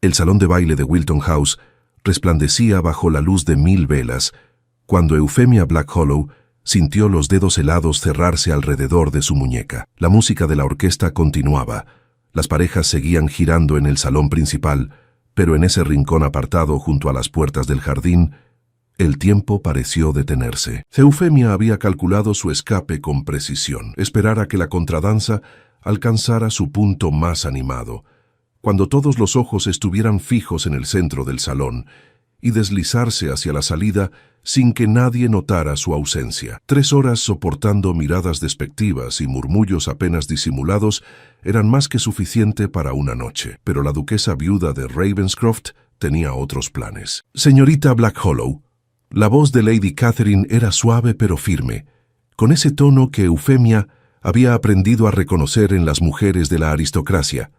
El salón de baile de Wilton House resplandecía bajo la luz de 1000 velas, cuando Eufemia Blackhollow sintió los dedos helados cerrarse alrededor de su muñeca. La música de la orquesta continuaba. Las parejas seguían girando en el salón principal, pero en ese rincón apartado junto a las puertas del jardín, el tiempo pareció detenerse. Eufemia había calculado su escape con precisión, esperar a que la contradanza alcanzara su punto más animado, cuando todos los ojos estuvieran fijos en el centro del salón, y deslizarse hacia la salida sin que nadie notara su ausencia. 3 horas soportando miradas despectivas y murmullos apenas disimulados eran más que suficiente para una noche, pero la duquesa viuda de Ravenscroft tenía otros planes. Señorita Blackhollow. La voz de Lady Catherine era suave pero firme, con ese tono que Eufemia había aprendido a reconocer en las mujeres de la aristocracia.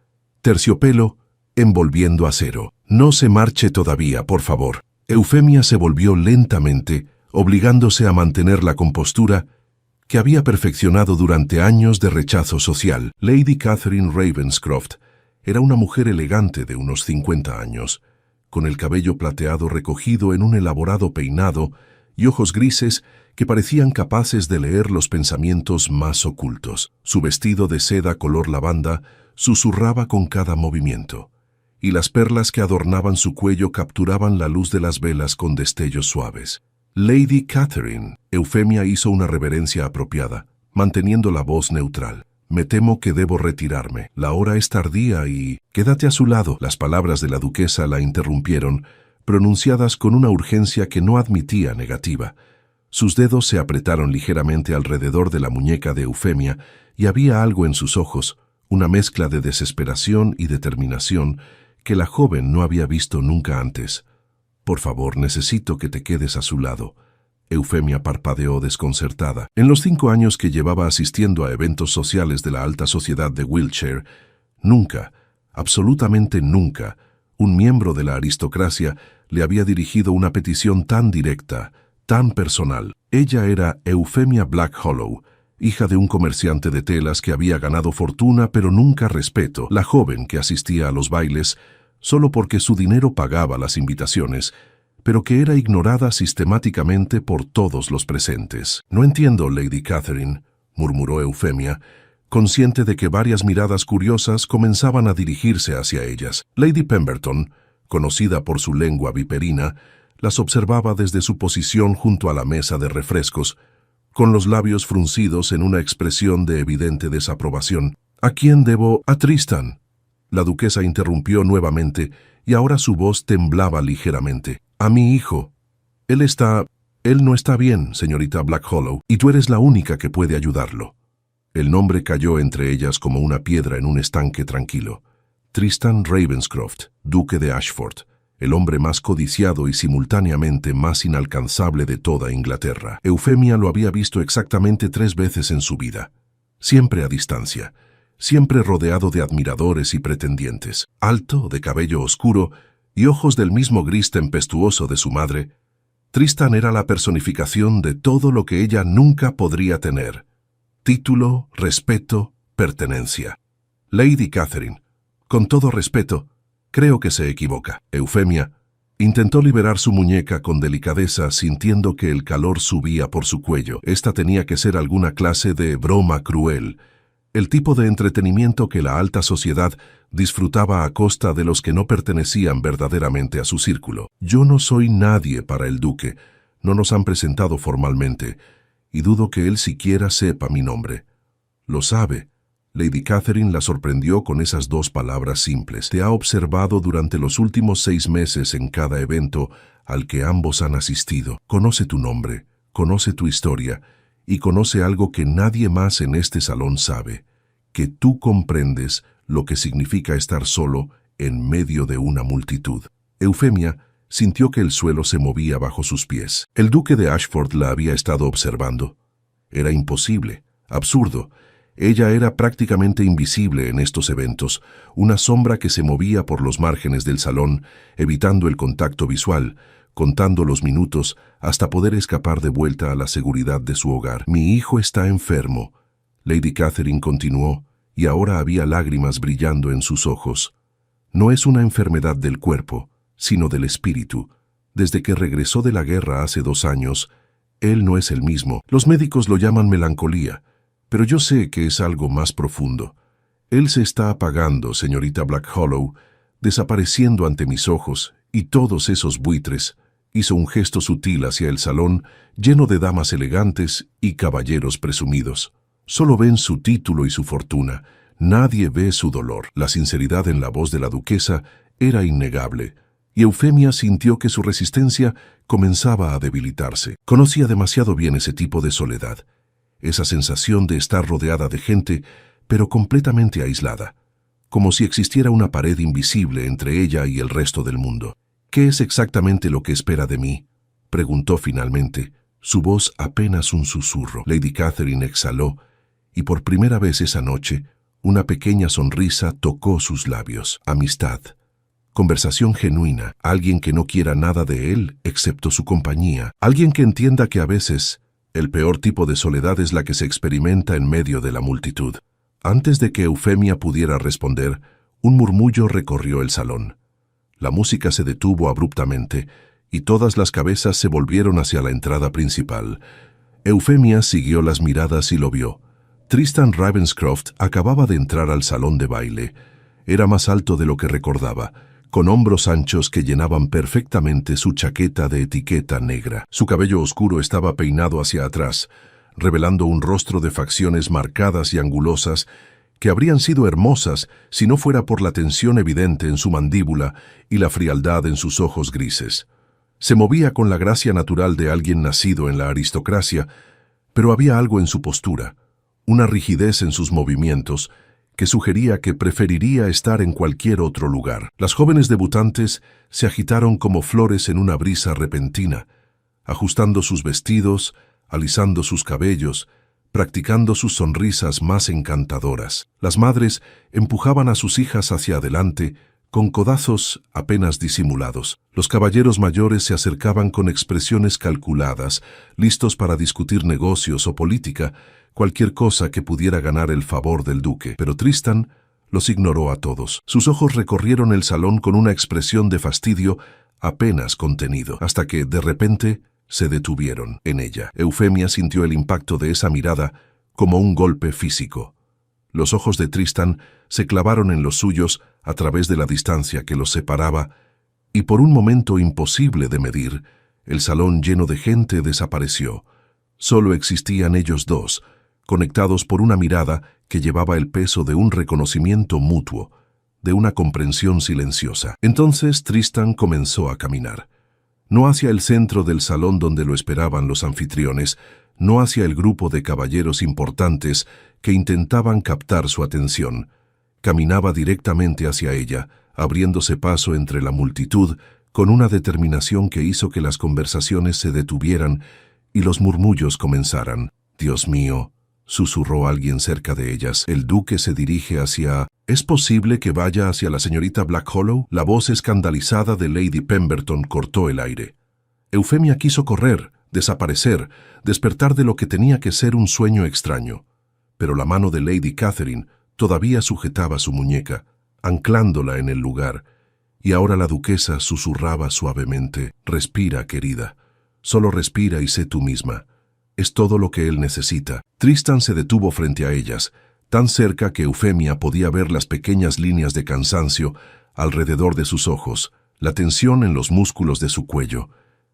Terciopelo, envolviendo acero. No se marche todavía, por favor. Eufemia se volvió lentamente, obligándose a mantener la compostura que había perfeccionado durante años de rechazo social. Lady Catherine Ravenscroft era una mujer elegante de unos 50 años, con el cabello plateado recogido en un elaborado peinado y ojos grises que parecían capaces de leer los pensamientos más ocultos. Su vestido de seda color lavanda susurraba con cada movimiento, y las perlas que adornaban su cuello capturaban la luz de las velas con destellos suaves. Lady Catherine. Eufemia hizo una reverencia apropiada, manteniendo la voz neutral. Me temo que debo retirarme. La hora es tardía y... Quédate a su lado. Las palabras de la duquesa la interrumpieron, pronunciadas con una urgencia que no admitía negativa. Sus dedos se apretaron ligeramente alrededor de la muñeca de Eufemia y había algo en sus ojos, una mezcla de desesperación y determinación que la joven no había visto nunca antes. Por favor, necesito que te quedes a su lado. Eufemia parpadeó desconcertada. En los 5 años que llevaba asistiendo a eventos sociales de la alta sociedad de Wiltshire, nunca, absolutamente nunca, un miembro de la aristocracia le había dirigido una petición tan directa, tan personal. Ella era Eufemia Blackhollow, hija de un comerciante de telas que había ganado fortuna pero nunca respeto, la joven que asistía a los bailes solo porque su dinero pagaba las invitaciones, pero que era ignorada sistemáticamente por todos los presentes. No entiendo, Lady Catherine, murmuró Eufemia, consciente de que varias miradas curiosas comenzaban a dirigirse hacia ellas. Lady Pemberton, conocida por su lengua viperina, las observaba desde su posición junto a la mesa de refrescos, con los labios fruncidos en una expresión de evidente desaprobación. ¿A quién debo? A Tristan. La duquesa interrumpió nuevamente, y ahora su voz temblaba ligeramente. A mi hijo. Él no está bien, señorita Blackhollow, y tú eres la única que puede ayudarlo. El nombre cayó entre ellas como una piedra en un estanque tranquilo. Tristan Ravenscroft, duque de Ashford, el hombre más codiciado y simultáneamente más inalcanzable de toda Inglaterra. Eufemia lo había visto exactamente 3 veces en su vida, siempre a distancia, siempre rodeado de admiradores y pretendientes. Alto, de cabello oscuro y ojos del mismo gris tempestuoso de su madre, Tristan era la personificación de todo lo que ella nunca podría tener: título, respeto, pertenencia. Lady Catherine, con todo respeto, creo que se equivoca. Eufemia intentó liberar su muñeca con delicadeza, sintiendo que el calor subía por su cuello. Esta tenía que ser alguna clase de broma cruel, el tipo de entretenimiento que la alta sociedad disfrutaba a costa de los que no pertenecían verdaderamente a su círculo. Yo no soy nadie para el duque, no nos han presentado formalmente, y dudo que él siquiera sepa mi nombre. Lo sabe. Lady Catherine la sorprendió con esas 2 palabras simples. Te ha observado durante los últimos 6 meses en cada evento al que ambos han asistido. Conoce tu nombre, conoce tu historia, y conoce algo que nadie más en este salón sabe, que tú comprendes lo que significa estar solo en medio de una multitud. Eufemia sintió que el suelo se movía bajo sus pies. El duque de Ashford la había estado observando. Era imposible, absurdo. Ella era prácticamente invisible en estos eventos, una sombra que se movía por los márgenes del salón, evitando el contacto visual, contando los minutos hasta poder escapar de vuelta a la seguridad de su hogar. Mi hijo está enfermo, Lady Catherine continuó, y ahora había lágrimas brillando en sus ojos. No es una enfermedad del cuerpo, sino del espíritu. Desde que regresó de la guerra hace 2 años, él no es el mismo. Los médicos lo llaman melancolía, pero yo sé que es algo más profundo. Él se está apagando, señorita Black Hollow, desapareciendo ante mis ojos, y todos esos buitres. Hizo un gesto sutil hacia el salón, lleno de damas elegantes y caballeros presumidos. Solo ven su título y su fortuna. Nadie ve su dolor. La sinceridad en la voz de la duquesa era innegable, y Eufemia sintió que su resistencia comenzaba a debilitarse. Conocía demasiado bien ese tipo de soledad, esa sensación de estar rodeada de gente, pero completamente aislada, como si existiera una pared invisible entre ella y el resto del mundo. «¿Qué es exactamente lo que espera de mí?», preguntó finalmente, su voz apenas un susurro. Lady Catherine exhaló, y por primera vez esa noche, una pequeña sonrisa tocó sus labios. Amistad. Conversación genuina. Alguien que no quiera nada de él, excepto su compañía. Alguien que entienda que a veces, el peor tipo de soledad es la que se experimenta en medio de la multitud. Antes de que Eufemia pudiera responder, un murmullo recorrió el salón. La música se detuvo abruptamente, y todas las cabezas se volvieron hacia la entrada principal. Eufemia siguió las miradas y lo vio. Tristan Ravenscroft acababa de entrar al salón de baile. Era más alto de lo que recordaba, con hombros anchos que llenaban perfectamente su chaqueta de etiqueta negra. Su cabello oscuro estaba peinado hacia atrás, revelando un rostro de facciones marcadas y angulosas que habrían sido hermosas si no fuera por la tensión evidente en su mandíbula y la frialdad en sus ojos grises. Se movía con la gracia natural de alguien nacido en la aristocracia, pero había algo en su postura, una rigidez en sus movimientos, que sugería que preferiría estar en cualquier otro lugar. Las jóvenes debutantes se agitaron como flores en una brisa repentina, ajustando sus vestidos, alisando sus cabellos, practicando sus sonrisas más encantadoras. Las madres empujaban a sus hijas hacia adelante con codazos apenas disimulados. Los caballeros mayores se acercaban con expresiones calculadas, listos para discutir negocios o política, cualquier cosa que pudiera ganar el favor del duque. Pero Tristan los ignoró a todos. Sus ojos recorrieron el salón con una expresión de fastidio apenas contenido, hasta que, de repente, se detuvieron en ella. Eufemia sintió el impacto de esa mirada como un golpe físico. Los ojos de Tristan se clavaron en los suyos a través de la distancia que los separaba, y por un momento imposible de medir, el salón lleno de gente desapareció. Solo existían ellos dos, conectados por una mirada que llevaba el peso de un reconocimiento mutuo, de una comprensión silenciosa. Entonces Tristan comenzó a caminar. No hacia el centro del salón donde lo esperaban los anfitriones, no hacia el grupo de caballeros importantes que intentaban captar su atención. Caminaba directamente hacia ella, abriéndose paso entre la multitud, con una determinación que hizo que las conversaciones se detuvieran y los murmullos comenzaran. «Dios mío», susurró alguien cerca de ellas. El duque se dirige hacia... «¿Es posible que vaya hacia la señorita Black Hollow?» La voz escandalizada de Lady Pemberton cortó el aire. Eufemia quiso correr, desaparecer, despertar de lo que tenía que ser un sueño extraño. Pero la mano de Lady Catherine todavía sujetaba su muñeca, anclándola en el lugar, y ahora la duquesa susurraba suavemente: «Respira, querida. Solo respira y sé tú misma. Es todo lo que él necesita». Tristan se detuvo frente a ellas, tan cerca que Eufemia podía ver las pequeñas líneas de cansancio alrededor de sus ojos, la tensión en los músculos de su cuello.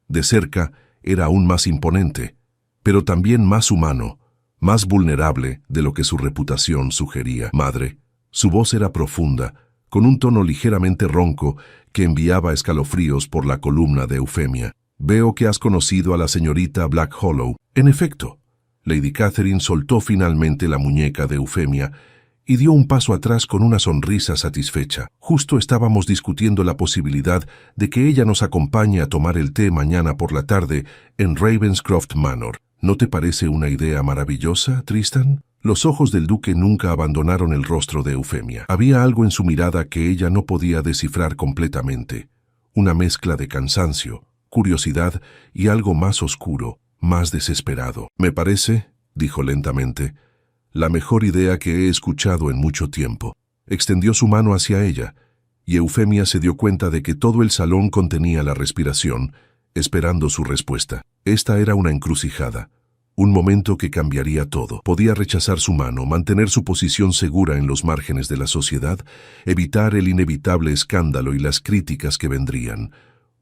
De cerca era aún más imponente, pero también más humano, más vulnerable de lo que su reputación sugería. «Madre». Su voz era profunda, con un tono ligeramente ronco que enviaba escalofríos por la columna de Eufemia. «Veo que has conocido a la señorita Black Hollow». En efecto, Lady Catherine soltó finalmente la muñeca de Eufemia y dio un paso atrás con una sonrisa satisfecha. «Justo estábamos discutiendo la posibilidad de que ella nos acompañe a tomar el té mañana por la tarde en Ravenscroft Manor. ¿No te parece una idea maravillosa, Tristan?» Los ojos del duque nunca abandonaron el rostro de Eufemia. Había algo en su mirada que ella no podía descifrar completamente. Una mezcla de cansancio, curiosidad y algo más oscuro, más desesperado. «Me parece», dijo lentamente, «la mejor idea que he escuchado en mucho tiempo». Extendió su mano hacia ella, y Eufemia se dio cuenta de que todo el salón contenía la respiración, esperando su respuesta. Esta era una encrucijada, un momento que cambiaría todo. Podía rechazar su mano, mantener su posición segura en los márgenes de la sociedad, evitar el inevitable escándalo y las críticas que vendrían,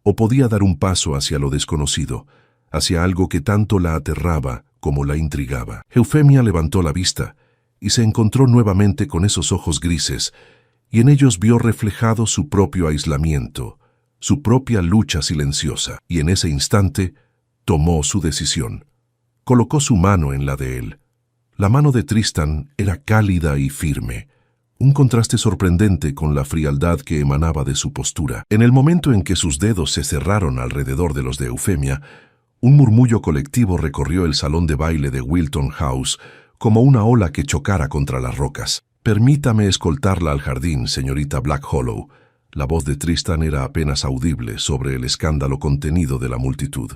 o podía dar un paso hacia lo desconocido, hacia algo que tanto la aterraba como la intrigaba. Eufemia levantó la vista y se encontró nuevamente con esos ojos grises, y en ellos vio reflejado su propio aislamiento, su propia lucha silenciosa, y en ese instante tomó su decisión. Colocó su mano en la de él. La mano de Tristan era cálida y firme, un contraste sorprendente con la frialdad que emanaba de su postura. En el momento en que sus dedos se cerraron alrededor de los de Eufemia, un murmullo colectivo recorrió el salón de baile de Wilton House como una ola que chocara contra las rocas. «Permítame escoltarla al jardín, señorita Blackhollow». La voz de Tristan era apenas audible sobre el escándalo contenido de la multitud.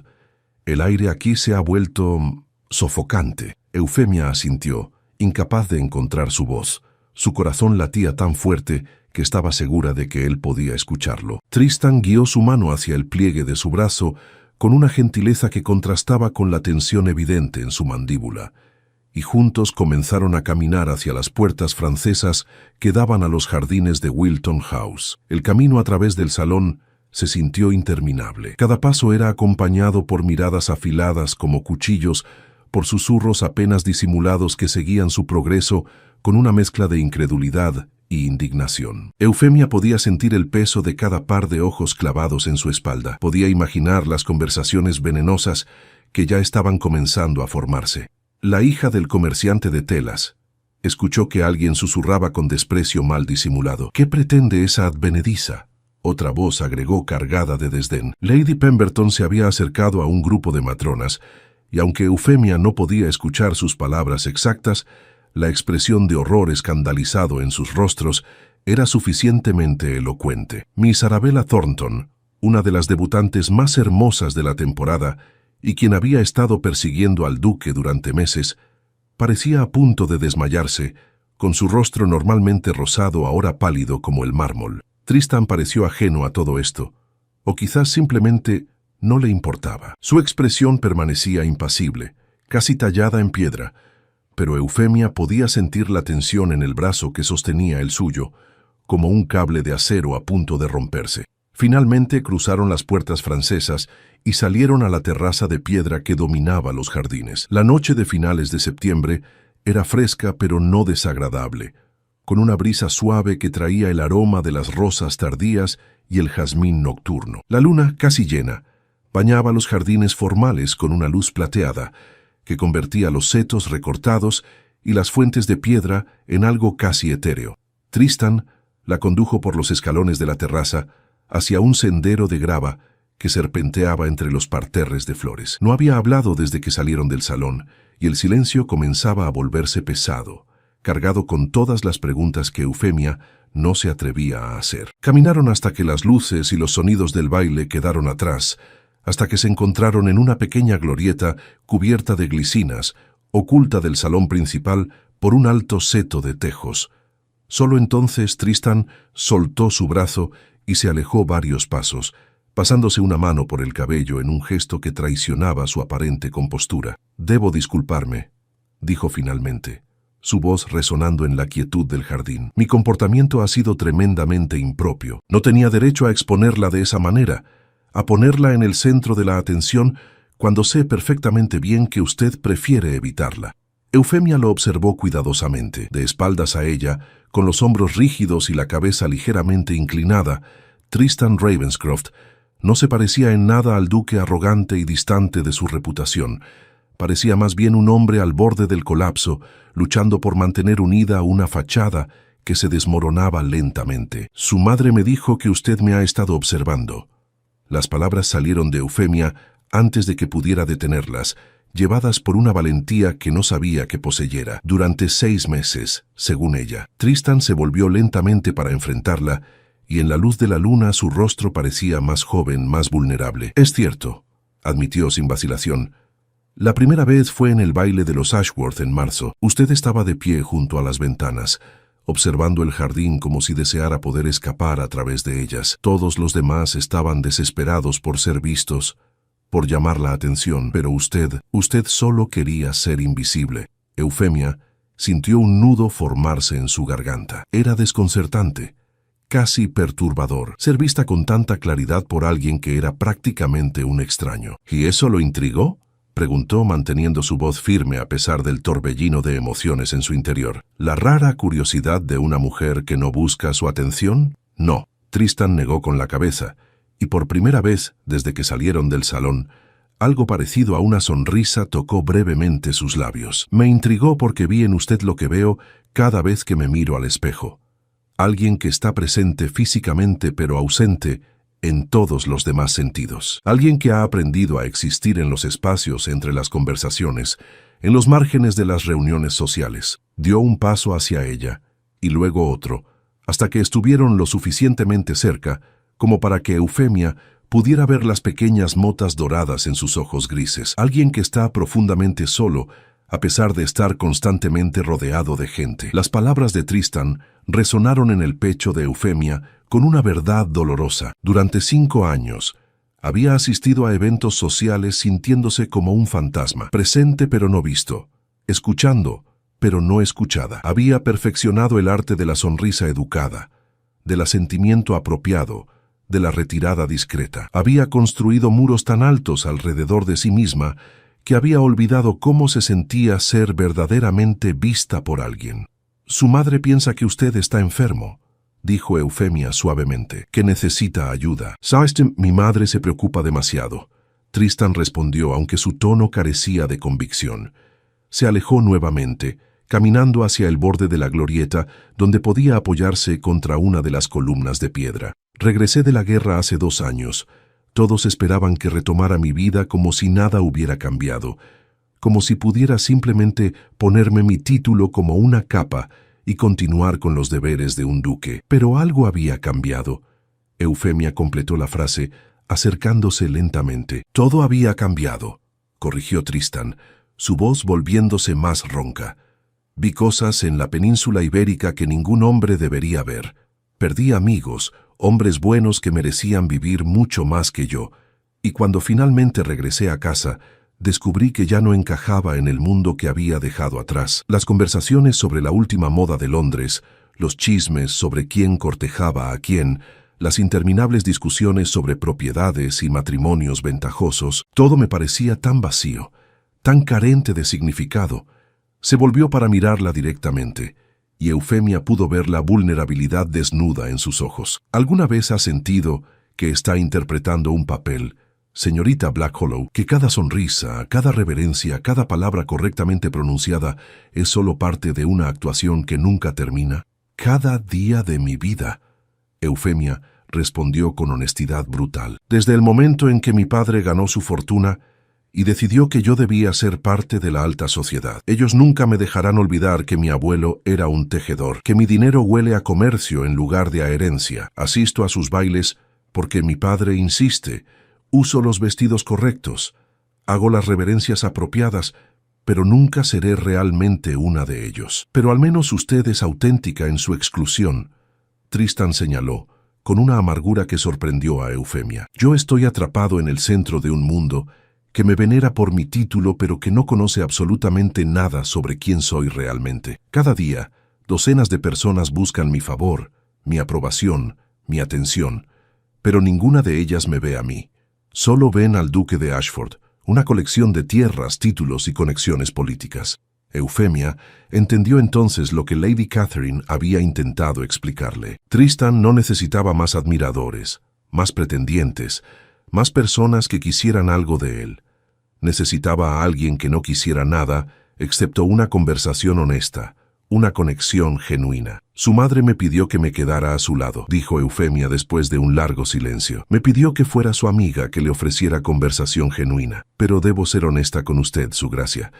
«El aire aquí se ha vuelto sofocante». Eufemia asintió, incapaz de encontrar su voz. Su corazón latía tan fuerte que estaba segura de que él podía escucharlo. Tristan guió su mano hacia el pliegue de su brazo con una gentileza que contrastaba con la tensión evidente en su mandíbula, y juntos comenzaron a caminar hacia las puertas francesas que daban a los jardines de Wilton House. El camino a través del salón se sintió interminable. Cada paso era acompañado por miradas afiladas como cuchillos, por susurros apenas disimulados que seguían su progreso con una mezcla de incredulidad y indignación. Eufemia podía sentir el peso de cada par de ojos clavados en su espalda. Podía imaginar las conversaciones venenosas que ya estaban comenzando a formarse. La hija del comerciante de telas escuchó que alguien susurraba con desprecio mal disimulado. «¿Qué pretende esa advenediza?». Otra voz agregó cargada de desdén. Lady Pemberton se había acercado a un grupo de matronas, y aunque Eufemia no podía escuchar sus palabras exactas, la expresión de horror escandalizado en sus rostros era suficientemente elocuente. Miss Arabella Thornton, una de las debutantes más hermosas de la temporada, y quien había estado persiguiendo al duque durante meses, parecía a punto de desmayarse, con su rostro normalmente rosado ahora pálido como el mármol. Tristan pareció ajeno a todo esto, o quizás simplemente no le importaba. Su expresión permanecía impasible, casi tallada en piedra, pero Eufemia podía sentir la tensión en el brazo que sostenía el suyo, como un cable de acero a punto de romperse. Finalmente cruzaron las puertas francesas y salieron a la terraza de piedra que dominaba los jardines. La noche de finales de septiembre era fresca pero no desagradable, con una brisa suave que traía el aroma de las rosas tardías y el jazmín nocturno. La luna, casi llena, bañaba los jardines formales con una luz plateada que convertía los setos recortados y las fuentes de piedra en algo casi etéreo. Tristan la condujo por los escalones de la terraza hacia un sendero de grava que serpenteaba entre los parterres de flores. No había hablado desde que salieron del salón, y el silencio comenzaba a volverse pesado, cargado con todas las preguntas que Eufemia no se atrevía a hacer. Caminaron hasta que las luces y los sonidos del baile quedaron atrás, hasta que se encontraron en una pequeña glorieta cubierta de glicinas, oculta del salón principal por un alto seto de tejos. Solo entonces Tristan soltó su brazo y se alejó varios pasos, pasándose una mano por el cabello en un gesto que traicionaba su aparente compostura. «Debo disculparme», dijo finalmente, su voz resonando en la quietud del jardín. «Mi comportamiento ha sido tremendamente impropio. No tenía derecho a exponerla de esa manera, a ponerla en el centro de la atención cuando sé perfectamente bien que usted prefiere evitarla». Eufemia lo observó cuidadosamente. De espaldas a ella, con los hombros rígidos y la cabeza ligeramente inclinada, Tristan Ravenscroft no se parecía en nada al duque arrogante y distante de su reputación. Parecía más bien un hombre al borde del colapso, luchando por mantener unida una fachada que se desmoronaba lentamente. «Su madre me dijo que usted me ha estado observando». Las palabras salieron de Eufemia antes de que pudiera detenerlas, llevadas por una valentía que no sabía que poseyera. Durante 6 meses, según ella. Tristan se volvió lentamente para enfrentarla, y en la luz de la luna su rostro parecía más joven, más vulnerable. «Es cierto», admitió sin vacilación. «La primera vez fue en el baile de los Ashworth en marzo. Usted estaba de pie junto a las ventanas, observando el jardín como si deseara poder escapar a través de ellas. Todos los demás estaban desesperados por ser vistos, por llamar la atención, pero usted solo quería ser invisible. Eufemia sintió un nudo formarse en su garganta. Era desconcertante, casi perturbador, ser vista con tanta claridad por alguien que era prácticamente un extraño. ¿Y eso lo intrigó?, preguntó, manteniendo su voz firme a pesar del torbellino de emociones en su interior. ¿La rara curiosidad de una mujer que no busca su atención? No, Tristan negó con la cabeza, y por primera vez desde que salieron del salón, algo parecido a una sonrisa tocó brevemente sus labios. Me intrigó porque vi en usted lo que veo cada vez que me miro al espejo. Alguien que está presente físicamente pero ausente en todos los demás sentidos. Alguien que ha aprendido a existir en los espacios entre las conversaciones, en los márgenes de las reuniones sociales. Dio un paso hacia ella, y luego otro, hasta que estuvieron lo suficientemente cerca como para que Eufemia pudiera ver las pequeñas motas doradas en sus ojos grises. Alguien que está profundamente solo, a pesar de estar constantemente rodeado de gente. Las palabras de Tristan resonaron en el pecho de Eufemia con una verdad dolorosa. Durante 5 años, había asistido a eventos sociales sintiéndose como un fantasma, presente pero no visto, escuchando pero no escuchada. Había perfeccionado el arte de la sonrisa educada, del asentimiento apropiado, de la retirada discreta. Había construido muros tan altos alrededor de sí misma que había olvidado cómo se sentía ser verdaderamente vista por alguien. Su madre piensa que usted está enfermo, dijo Eufemia suavemente, que necesita ayuda. ¿Sabes? Mi madre se preocupa demasiado. Tristan respondió, aunque su tono carecía de convicción. Se alejó nuevamente, caminando hacia el borde de la glorieta, donde podía apoyarse contra una de las columnas de piedra. Regresé de la guerra hace 2 años. Todos esperaban que retomara mi vida como si nada hubiera cambiado, como si pudiera simplemente ponerme mi título como una capa y continuar con los deberes de un duque. Pero algo había cambiado. Eufemia completó la frase, acercándose lentamente. Todo había cambiado, corrigió Tristan, su voz volviéndose más ronca. Vi cosas en la península ibérica que ningún hombre debería ver. Perdí amigos, hombres buenos que merecían vivir mucho más que yo, y cuando finalmente regresé a casa, descubrí que ya no encajaba en el mundo que había dejado atrás. Las conversaciones sobre la última moda de Londres, los chismes sobre quién cortejaba a quién, las interminables discusiones sobre propiedades y matrimonios ventajosos, todo me parecía tan vacío, tan carente de significado. Se volvió para mirarla directamente, y Eufemia pudo ver la vulnerabilidad desnuda en sus ojos. ¿Alguna vez ha sentido que está interpretando un papel, señorita Blackhall, que cada sonrisa, cada reverencia, cada palabra correctamente pronunciada es solo parte de una actuación que nunca termina? Cada día de mi vida, Eufemia respondió con honestidad brutal. Desde el momento en que mi padre ganó su fortuna y decidió que yo debía ser parte de la alta sociedad. Ellos nunca me dejarán olvidar que mi abuelo era un tejedor, que mi dinero huele a comercio en lugar de a herencia. Asisto a sus bailes porque mi padre insiste. Uso los vestidos correctos. Hago las reverencias apropiadas, pero nunca seré realmente una de ellos. Pero al menos usted es auténtica en su exclusión, Tristan señaló, con una amargura que sorprendió a Eufemia. Yo estoy atrapado en el centro de un mundo que me venera por mi título pero que no conoce absolutamente nada sobre quién soy realmente. Cada día, docenas de personas buscan mi favor, mi aprobación, mi atención, pero ninguna de ellas me ve a mí. Solo ven al duque de Ashford, una colección de tierras, títulos y conexiones políticas. Eufemia entendió entonces lo que Lady Catherine había intentado explicarle. Tristan no necesitaba más admiradores, más pretendientes, más personas que quisieran algo de él. Necesitaba a alguien que no quisiera nada, excepto una conversación honesta, una conexión genuina. Su madre me pidió que me quedara a su lado, dijo Eufemia después de un largo silencio. Me pidió que fuera su amiga, que le ofreciera conversación genuina. Pero debo ser honesta con usted, Su Gracia.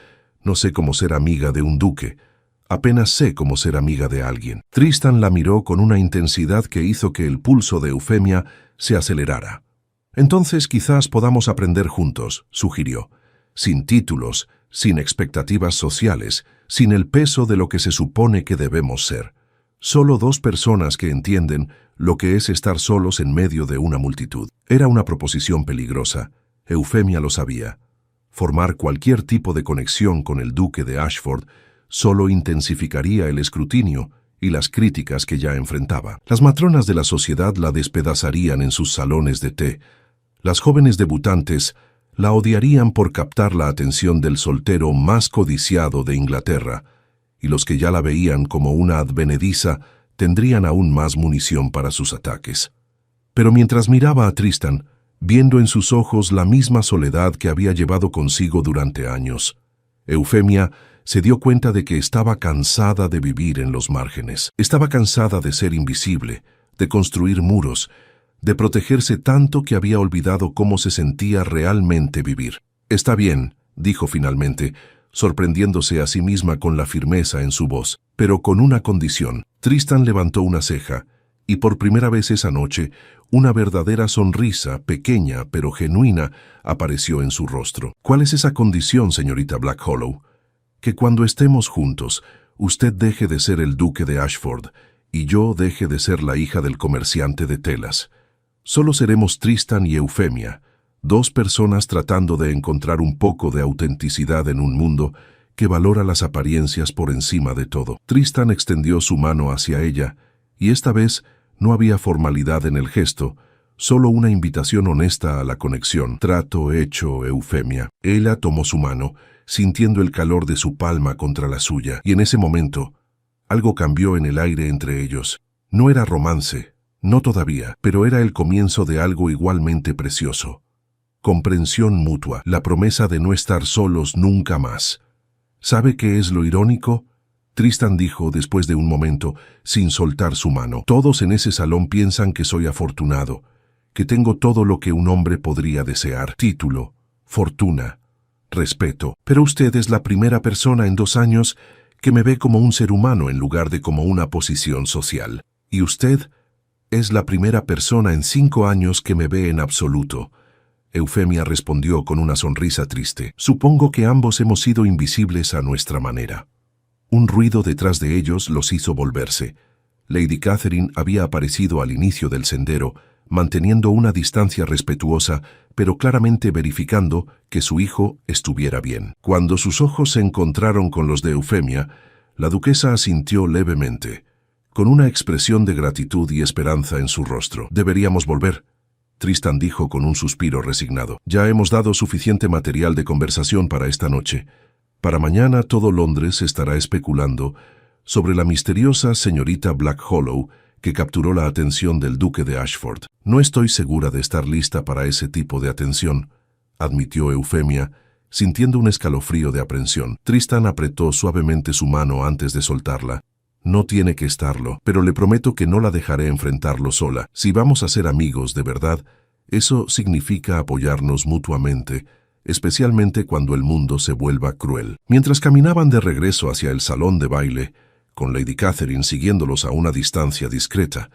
No sé cómo ser amiga de un duque. Apenas sé cómo ser amiga de alguien. Tristan la miró con una intensidad que hizo que el pulso de Eufemia se acelerara. Entonces quizás podamos aprender juntos, sugirió, sin títulos, sin expectativas sociales, sin el peso de lo que se supone que debemos ser. Solo dos personas que entienden lo que es estar solos en medio de una multitud. Era una proposición peligrosa. Eufemia lo sabía. Formar cualquier tipo de conexión con el duque de Ashford solo intensificaría el escrutinio y las críticas que ya enfrentaba. Las matronas de la sociedad la despedazarían en sus salones de té. Las jóvenes debutantes la odiarían por captar la atención del soltero más codiciado de Inglaterra, y los que ya la veían como una advenediza tendrían aún más munición para sus ataques. Pero mientras miraba a Tristan, viendo en sus ojos la misma soledad que había llevado consigo durante años, Eufemia se dio cuenta de que estaba cansada de vivir en los márgenes. Estaba cansada de ser invisible, de construir muros, de protegerse tanto que había olvidado cómo se sentía realmente vivir. «Está bien», dijo finalmente, sorprendiéndose a sí misma con la firmeza en su voz, pero con una condición. Tristan levantó una ceja, y por primera vez esa noche, una verdadera sonrisa, pequeña pero genuina, apareció en su rostro. «¿Cuál es esa condición, señorita Blackhollow?» «Que cuando estemos juntos, usted deje de ser el duque de Ashford, y yo deje de ser la hija del comerciante de telas. Solo seremos Tristan y Eufemia, dos personas tratando de encontrar un poco de autenticidad en un mundo que valora las apariencias por encima de todo». Tristan extendió su mano hacia ella, y esta vez no había formalidad en el gesto, solo una invitación honesta a la conexión. «Trato hecho, Eufemia». Ella tomó su mano, sintiendo el calor de su palma contra la suya, y en ese momento, algo cambió en el aire entre ellos. No era romance, no todavía, pero era el comienzo de algo igualmente precioso. Comprensión mutua, la promesa de no estar solos nunca más. ¿Sabe qué es lo irónico?, Tristan dijo después de un momento, sin soltar su mano. «Todos en ese salón piensan que soy afortunado, que tengo todo lo que un hombre podría desear: título, fortuna, respeto. Pero usted es la primera persona en 2 años que me ve como un ser humano en lugar de como una posición social. Y usted es la primera persona en 5 años que me ve en absoluto». Eufemia respondió con una sonrisa triste. «Supongo que ambos hemos sido invisibles a nuestra manera». Un ruido detrás de ellos los hizo volverse. Lady Catherine había aparecido al inicio del sendero, manteniendo una distancia respetuosa, pero claramente verificando que su hijo estuviera bien. Cuando sus ojos se encontraron con los de Eufemia, la duquesa asintió levemente, con una expresión de gratitud y esperanza en su rostro. «Deberíamos volver», Tristan dijo con un suspiro resignado. «Ya hemos dado suficiente material de conversación para esta noche. Para mañana todo Londres estará especulando sobre la misteriosa señorita Blackhollow que capturó la atención del duque de Ashford». «No estoy segura de estar lista para ese tipo de atención», admitió Eufemia, sintiendo un escalofrío de aprensión. Tristan apretó suavemente su mano antes de soltarla. «No tiene que estarlo, pero le prometo que no la dejaré enfrentarlo sola. Si vamos a ser amigos de verdad, eso significa apoyarnos mutuamente, especialmente cuando el mundo se vuelva cruel». Mientras caminaban de regreso hacia el salón de baile, con Lady Catherine siguiéndolos a una distancia discreta,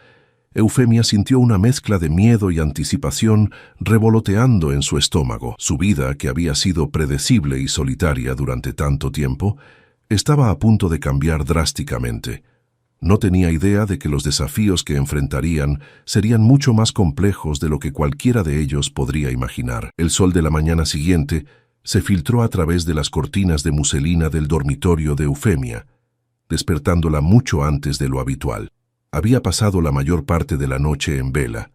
Eufemia sintió una mezcla de miedo y anticipación revoloteando en su estómago. Su vida, que había sido predecible y solitaria durante tanto tiempo, estaba a punto de cambiar drásticamente. No tenía idea de que los desafíos que enfrentarían serían mucho más complejos de lo que cualquiera de ellos podría imaginar. El sol de la mañana siguiente se filtró a través de las cortinas de muselina del dormitorio de Eufemia, despertándola mucho antes de lo habitual. Había pasado la mayor parte de la noche en vela,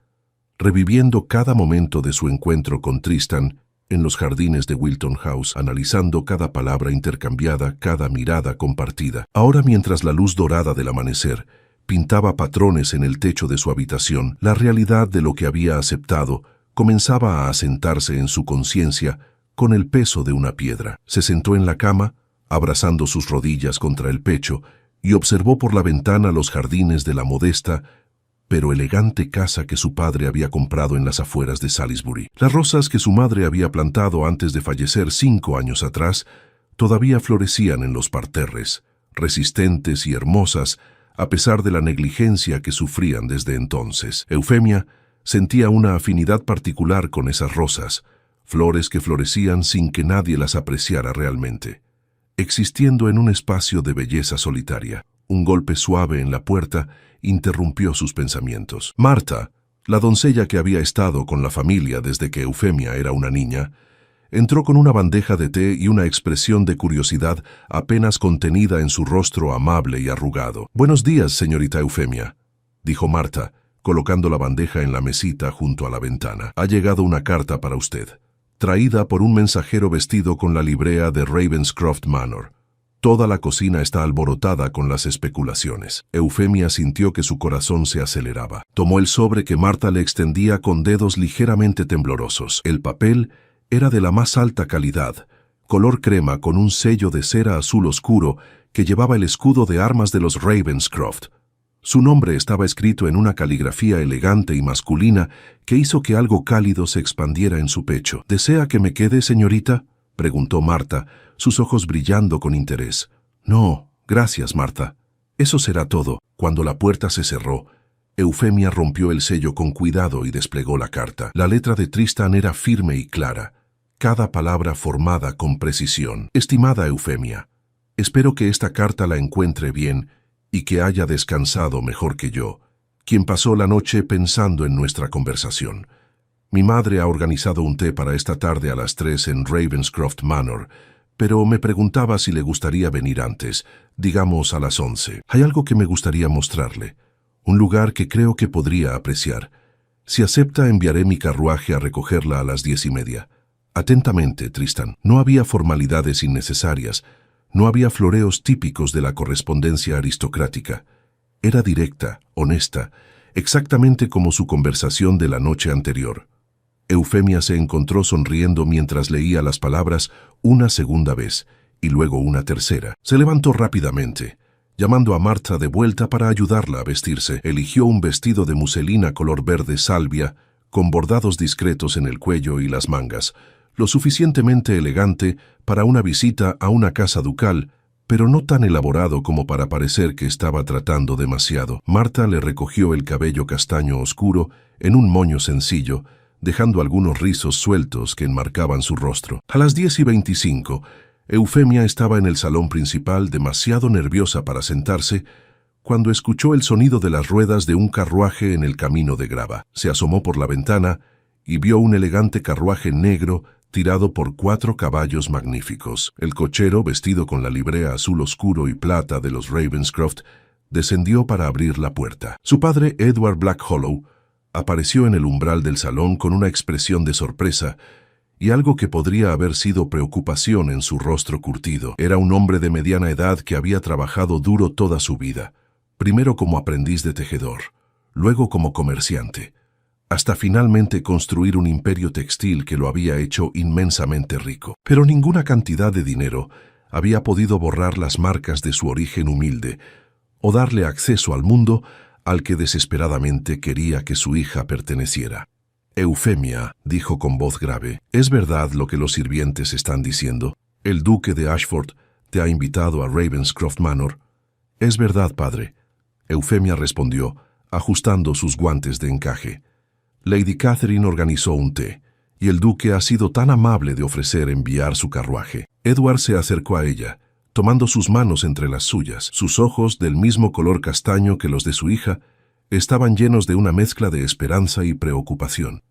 reviviendo cada momento de su encuentro con Tristan en los jardines de Wilton House, analizando cada palabra intercambiada, cada mirada compartida. Ahora, mientras la luz dorada del amanecer pintaba patrones en el techo de su habitación, la realidad de lo que había aceptado comenzaba a asentarse en su conciencia con el peso de una piedra. Se sentó en la cama, abrazando sus rodillas contra el pecho, y observó por la ventana los jardines de la modesta pero elegante casa que su padre había comprado en las afueras de Salisbury. Las rosas que su madre había plantado antes de fallecer 5 años atrás todavía florecían en los parterres, resistentes y hermosas, a pesar de la negligencia que sufrían desde entonces. Eufemia sentía una afinidad particular con esas rosas, flores que florecían sin que nadie las apreciara realmente, existiendo en un espacio de belleza solitaria. Un golpe suave en la puerta interrumpió sus pensamientos. Marta, la doncella que había estado con la familia desde que Eufemia era una niña, entró con una bandeja de té y una expresión de curiosidad apenas contenida en su rostro amable y arrugado. «Buenos días, señorita Eufemia», dijo Marta, colocando la bandeja en la mesita junto a la ventana. «Ha llegado una carta para usted, traída por un mensajero vestido con la librea de Ravenscroft Manor. Toda la cocina está alborotada con las especulaciones». Eufemia sintió que su corazón se aceleraba. Tomó el sobre que Marta le extendía con dedos ligeramente temblorosos. El papel era de la más alta calidad, color crema con un sello de cera azul oscuro que llevaba el escudo de armas de los Ravenscroft. Su nombre estaba escrito en una caligrafía elegante y masculina que hizo que algo cálido se expandiera en su pecho. «¿Desea que me quede, señorita?», preguntó Marta, sus ojos brillando con interés. «No, gracias, Marta. Eso será todo». Cuando la puerta se cerró, Eufemia rompió el sello con cuidado y desplegó la carta. La letra de Tristan era firme y clara, cada palabra formada con precisión. «Estimada Eufemia, espero que esta carta la encuentre bien y que haya descansado mejor que yo, quien pasó la noche pensando en nuestra conversación. Mi madre ha organizado un té para esta tarde a las 3 en Ravenscroft Manor, pero me preguntaba si le gustaría venir antes, digamos a las 11. Hay algo que me gustaría mostrarle, un lugar que creo que podría apreciar. Si acepta, enviaré mi carruaje a recogerla a las 10:30. Atentamente, Tristan». No había formalidades innecesarias, no había floreos típicos de la correspondencia aristocrática. Era directa, honesta, exactamente como su conversación de la noche anterior. Eufemia se encontró sonriendo mientras leía las palabras una segunda vez y luego una tercera. Se levantó rápidamente, llamando a Marta de vuelta para ayudarla a vestirse. Eligió un vestido de muselina color verde salvia, con bordados discretos en el cuello y las mangas, lo suficientemente elegante para una visita a una casa ducal, pero no tan elaborado como para parecer que estaba tratando demasiado. Marta le recogió el cabello castaño oscuro en un moño sencillo, dejando algunos rizos sueltos que enmarcaban su rostro. A las 10:25, Eufemia estaba en el salón principal, demasiado nerviosa para sentarse, cuando escuchó el sonido de las ruedas de un carruaje en el camino de grava. Se asomó por la ventana y vio un elegante carruaje negro tirado por 4 caballos magníficos. El cochero, vestido con la librea azul oscuro y plata de los Ravenscroft, descendió para abrir la puerta. Su padre, Edward Blackhollow, apareció en el umbral del salón con una expresión de sorpresa y algo que podría haber sido preocupación en su rostro curtido. Era un hombre de mediana edad que había trabajado duro toda su vida, primero como aprendiz de tejedor, luego como comerciante, hasta finalmente construir un imperio textil que lo había hecho inmensamente rico. Pero ninguna cantidad de dinero había podido borrar las marcas de su origen humilde o darle acceso al mundo al que desesperadamente quería que su hija perteneciera. «Eufemia», dijo con voz grave, «¿es verdad lo que los sirvientes están diciendo? El duque de Ashford te ha invitado a Ravenscroft Manor». «Es verdad, padre», Eufemia respondió, ajustando sus guantes de encaje. Lady Catherine organizó un té, y el duque ha sido tan amable de ofrecer enviar su carruaje. Edward se acercó a ella, tomando sus manos entre las suyas. Sus ojos, del mismo color castaño que los de su hija, estaban llenos de una mezcla de esperanza y preocupación.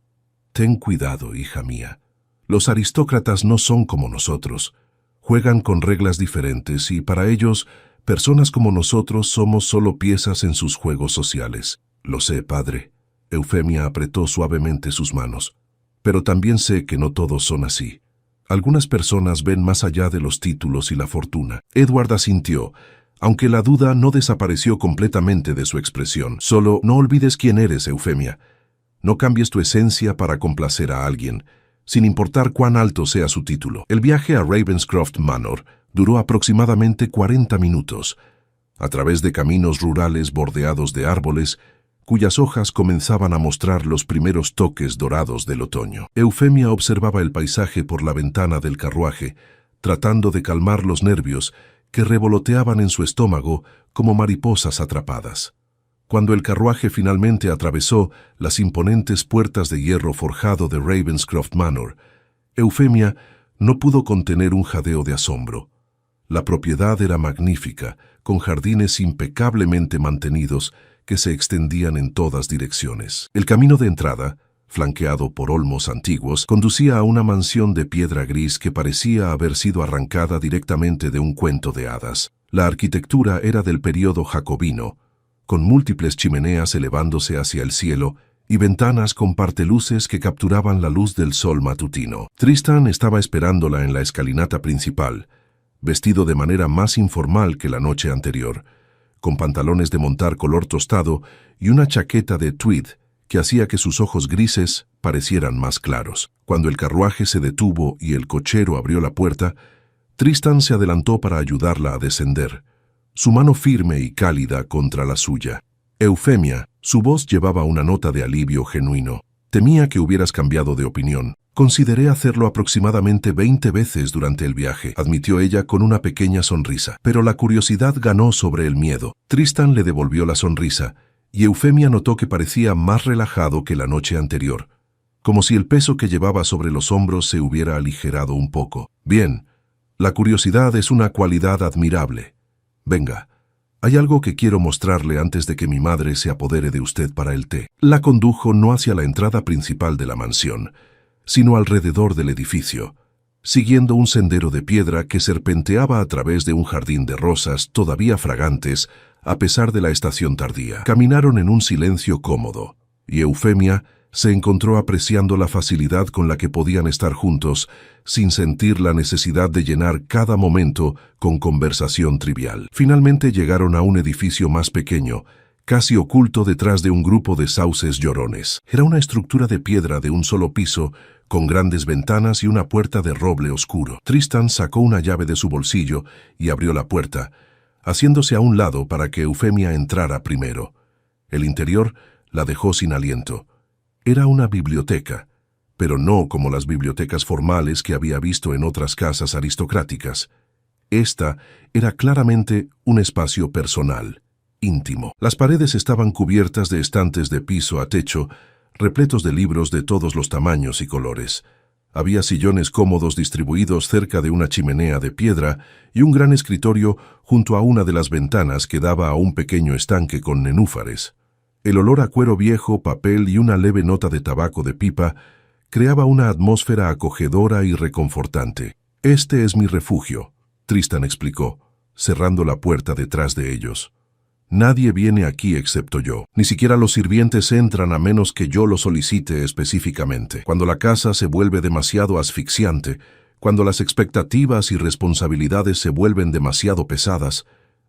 «Ten cuidado, hija mía. Los aristócratas no son como nosotros. Juegan con reglas diferentes y para ellos, personas como nosotros somos solo piezas en sus juegos sociales». «Lo sé, padre». Eufemia apretó suavemente sus manos. «Pero también sé que no todos son así. Algunas personas ven más allá de los títulos y la fortuna». Edward asintió, aunque la duda no desapareció completamente de su expresión. «Solo no olvides quién eres, Eufemia. No cambies tu esencia para complacer a alguien, sin importar cuán alto sea su título». El viaje a Ravenscroft Manor duró aproximadamente 40 minutos, a través de caminos rurales bordeados de árboles, cuyas hojas comenzaban a mostrar los primeros toques dorados del otoño. Eufemia observaba el paisaje por la ventana del carruaje, tratando de calmar los nervios que revoloteaban en su estómago como mariposas atrapadas. Cuando el carruaje finalmente atravesó las imponentes puertas de hierro forjado de Ravenscroft Manor, Eufemia no pudo contener un jadeo de asombro. La propiedad era magnífica, con jardines impecablemente mantenidos que se extendían en todas direcciones. El camino de entrada, flanqueado por olmos antiguos, conducía a una mansión de piedra gris que parecía haber sido arrancada directamente de un cuento de hadas. La arquitectura era del período jacobino, con múltiples chimeneas elevándose hacia el cielo y ventanas con parteluces que capturaban la luz del sol matutino. Tristan estaba esperándola en la escalinata principal, vestido de manera más informal que la noche anterior, con pantalones de montar color tostado y una chaqueta de tweed que hacía que sus ojos grises parecieran más claros. Cuando el carruaje se detuvo y el cochero abrió la puerta, Tristan se adelantó para ayudarla a descender, su mano firme y cálida contra la suya. Eufemia, su voz llevaba una nota de alivio genuino. Temía que hubieras cambiado de opinión. Consideré hacerlo aproximadamente 20 veces durante el viaje, admitió ella con una pequeña sonrisa. Pero la curiosidad ganó sobre el miedo. Tristan le devolvió la sonrisa, y Eufemia notó que parecía más relajado que la noche anterior, como si el peso que llevaba sobre los hombros se hubiera aligerado un poco. Bien, la curiosidad es una cualidad admirable. Venga, hay algo que quiero mostrarle antes de que mi madre se apodere de usted para el té. La condujo no hacia la entrada principal de la mansión, sino alrededor del edificio, siguiendo un sendero de piedra que serpenteaba a través de un jardín de rosas todavía fragantes a pesar de la estación tardía. Caminaron en un silencio cómodo, y Eufemia se encontró apreciando la facilidad con la que podían estar juntos, sin sentir la necesidad de llenar cada momento con conversación trivial. Finalmente llegaron a un edificio más pequeño, casi oculto detrás de un grupo de sauces llorones. Era una estructura de piedra de un solo piso, con grandes ventanas y una puerta de roble oscuro. Tristan sacó una llave de su bolsillo y abrió la puerta, haciéndose a un lado para que Eufemia entrara primero. El interior la dejó sin aliento. Era una biblioteca, pero no como las bibliotecas formales que había visto en otras casas aristocráticas. Esta era claramente un espacio personal, íntimo. Las paredes estaban cubiertas de estantes de piso a techo, repletos de libros de todos los tamaños y colores. Había sillones cómodos distribuidos cerca de una chimenea de piedra y un gran escritorio junto a una de las ventanas que daba a un pequeño estanque con nenúfares. El olor a cuero viejo, papel y una leve nota de tabaco de pipa creaba una atmósfera acogedora y reconfortante. «Este es mi refugio», Tristan explicó, cerrando la puerta detrás de ellos. «Nadie viene aquí excepto yo. Ni siquiera los sirvientes entran a menos que yo lo solicite específicamente. Cuando la casa se vuelve demasiado asfixiante, cuando las expectativas y responsabilidades se vuelven demasiado pesadas,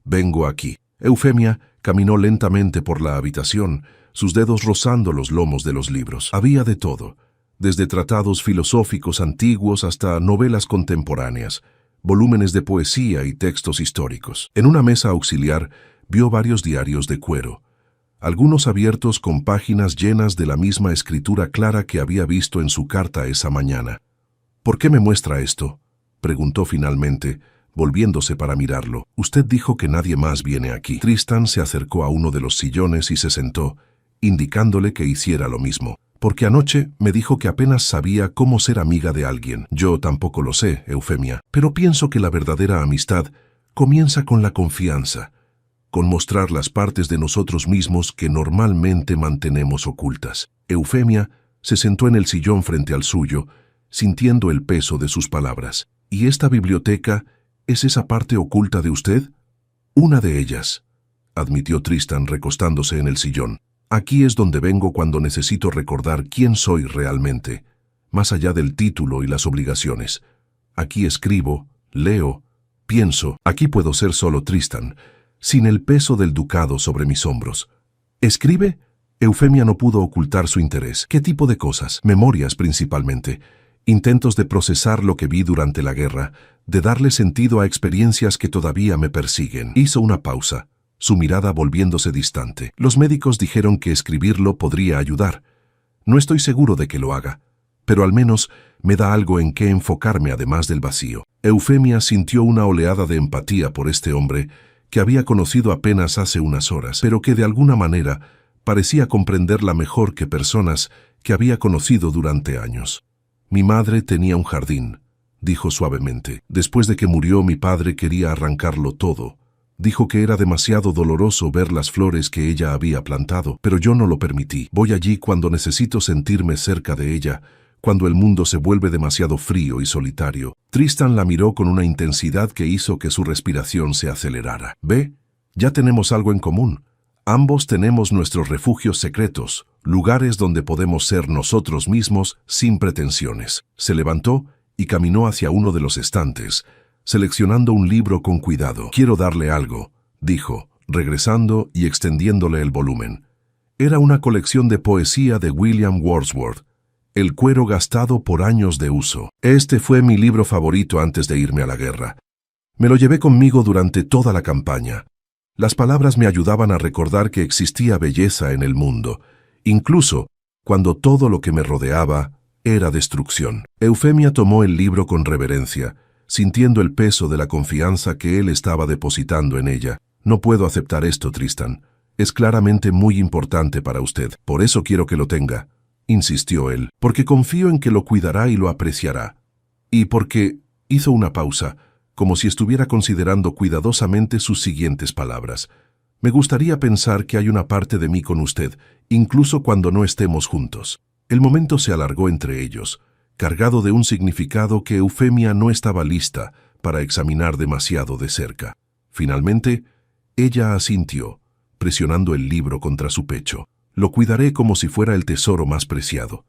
vengo aquí». Eufemia caminó lentamente por la habitación, sus dedos rozando los lomos de los libros. Había de todo, desde tratados filosóficos antiguos hasta novelas contemporáneas, volúmenes de poesía y textos históricos. En una mesa auxiliar vio varios diarios de cuero, algunos abiertos con páginas llenas de la misma escritura clara que había visto en su carta esa mañana. «¿Por qué me muestra esto?», preguntó finalmente, volviéndose para mirarlo. «Usted dijo que nadie más viene aquí». Tristan se acercó a uno de los sillones y se sentó, indicándole que hiciera lo mismo. «Porque anoche me dijo que apenas sabía cómo ser amiga de alguien». «Yo tampoco lo sé, Eufemia, pero pienso que la verdadera amistad comienza con la confianza, con mostrar las partes de nosotros mismos que normalmente mantenemos ocultas». Eufemia se sentó en el sillón frente al suyo, sintiendo el peso de sus palabras. «¿Y esta biblioteca es esa parte oculta de usted?» «Una de ellas», admitió Tristan recostándose en el sillón. «Aquí es donde vengo cuando necesito recordar quién soy realmente, más allá del título y las obligaciones. Aquí escribo, leo, pienso. Aquí puedo ser solo Tristan, sin el peso del ducado sobre mis hombros». «¿Escribe?» Eufemia no pudo ocultar su interés. «¿Qué tipo de cosas?» «Memorias principalmente. Intentos de procesar lo que vi durante la guerra, de darle sentido a experiencias que todavía me persiguen». Hizo una pausa, su mirada volviéndose distante. «Los médicos dijeron que escribirlo podría ayudar. No estoy seguro de que lo haga, pero al menos me da algo en qué enfocarme además del vacío». Eufemia sintió una oleada de empatía por este hombre que había conocido apenas hace unas horas, pero que de alguna manera parecía comprenderla mejor que personas que había conocido durante años. «Mi madre tenía un jardín», dijo suavemente. Después de que murió mi padre quería arrancarlo todo. Dijo que era demasiado doloroso ver las flores que ella había plantado, pero yo no lo permití. Voy allí cuando necesito sentirme cerca de ella, cuando el mundo se vuelve demasiado frío y solitario. Tristan la miró con una intensidad que hizo que su respiración se acelerara. «Ve, ya tenemos algo en común. Ambos tenemos nuestros refugios secretos, lugares donde podemos ser nosotros mismos sin pretensiones». Se levantó y caminó hacia uno de los estantes, seleccionando un libro con cuidado. «Quiero darle algo», dijo, regresando y extendiéndole el volumen. Era una colección de poesía de William Wordsworth, El cuero gastado por años de uso. Este fue mi libro favorito antes de irme a la guerra. Me lo llevé conmigo durante toda la campaña. Las palabras me ayudaban a recordar que existía belleza en el mundo, incluso cuando todo lo que me rodeaba era destrucción. Eufemia tomó el libro con reverencia, sintiendo el peso de la confianza que él estaba depositando en ella. «No puedo aceptar esto, Tristan. Es claramente muy importante para usted. Por eso quiero que lo tenga», insistió él, «porque confío en que lo cuidará y lo apreciará. Y porque…» hizo una pausa, como si estuviera considerando cuidadosamente sus siguientes palabras. «Me gustaría pensar que hay una parte de mí con usted, incluso cuando no estemos juntos». El momento se alargó entre ellos, cargado de un significado que Eufemia no estaba lista para examinar demasiado de cerca. Finalmente, ella asintió, presionando el libro contra su pecho. «Lo cuidaré como si fuera el tesoro más preciado.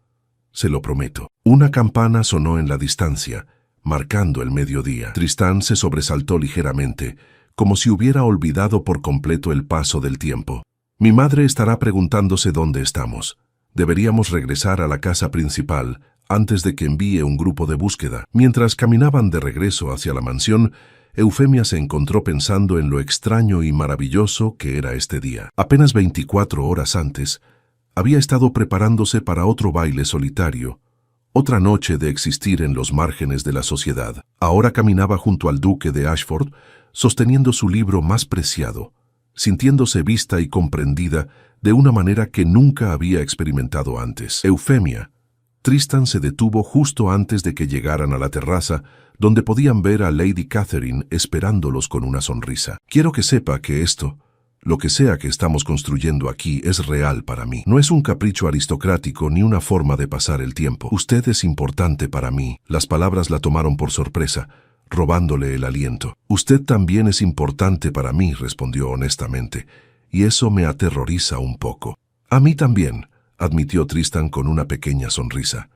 Se lo prometo». Una campana sonó en la distancia, marcando el mediodía. Tristán se sobresaltó ligeramente, como si hubiera olvidado por completo el paso del tiempo. «Mi madre estará preguntándose dónde estamos. Deberíamos regresar a la casa principal antes de que envíe un grupo de búsqueda». Mientras caminaban de regreso hacia la mansión, Eufemia se encontró pensando en lo extraño y maravilloso que era este día. Apenas 24 horas antes, había estado preparándose para otro baile solitario, otra noche de existir en los márgenes de la sociedad. Ahora caminaba junto al duque de Ashford, sosteniendo su libro más preciado, sintiéndose vista y comprendida de una manera que nunca había experimentado antes. «Eufemia». Tristan se detuvo justo antes de que llegaran a la terraza, donde podían ver a Lady Catherine esperándolos con una sonrisa. «Quiero que sepa que esto, lo que sea que estamos construyendo aquí, es real para mí. No es un capricho aristocrático ni una forma de pasar el tiempo. Usted es importante para mí». Las palabras la tomaron por sorpresa, robándole el aliento. «Usted también es importante para mí», respondió honestamente, «y eso me aterroriza un poco». «A mí también», admitió Tristan con una pequeña sonrisa.